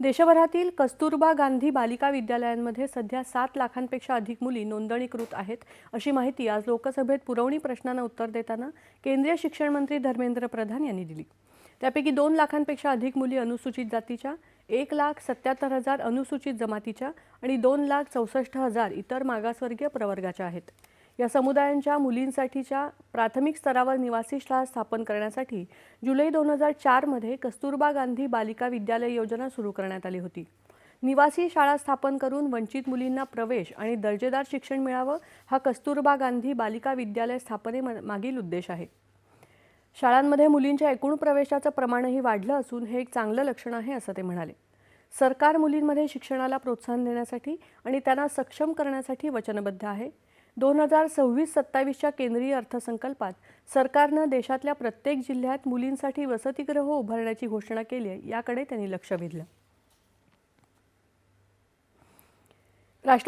देशभरातील कस्तुरबा गांधी बालिका विद्यालयांमध्ये सध्या 7 लाखांपेक्षा अधिक मुली नोंदणीकृत आहेत, अशी माहिती आज लोकसभेत पुरवणी प्रश्नांना उत्तर देताना केंद्रीय शिक्षण मंत्री धर्मेंद्र प्रधान यांनी दिली। त्यापैकी 2 लाखांपेक्षा अधिक मुली अनुसूचित जातीच्या, 1,77,000 अनुसूचित जमातीच्या आणि 2,64,000 इतर मागासवर्गीय प्रवर्गाच्या आहेत। या समुदायांच्या मुलींसाठीच्या प्राथमिक स्तरावर निवासी शाळा स्थापन करण्यासाठी जुलै 2004 मध्ये कस्तुरबा गांधी बालिका विद्यालय योजना सुरू करण्यात आली होती। निवासी शाळा स्थापन करून वंचित मुलींना प्रवेश आणि दर्जेदार शिक्षण मिळावं हा कस्तुरबा गांधी बालिका विद्यालय स्थापनेमागील उद्देश आहे। शाळांमध्ये मुलींच्या एकूण प्रवेशाचं प्रमाणही वाढलं असून हे एक चांगलं लक्षण आहे, असं ते म्हणाले। सरकार मुलींमध्ये शिक्षणाला प्रोत्साहन देण्यासाठी आणि त्यांना सक्षम करण्यासाठी वचनबद्ध आहे। 2026-27च्या केंद्रीय अर्थसंकल्पात सरकारनं देशातल्या प्रत्येक जिल्ह्यात मुलींसाठी वसतिगृह उभारण्याची घोषणा केली आहे, याकडे त्यांनी लक्ष वेधलं।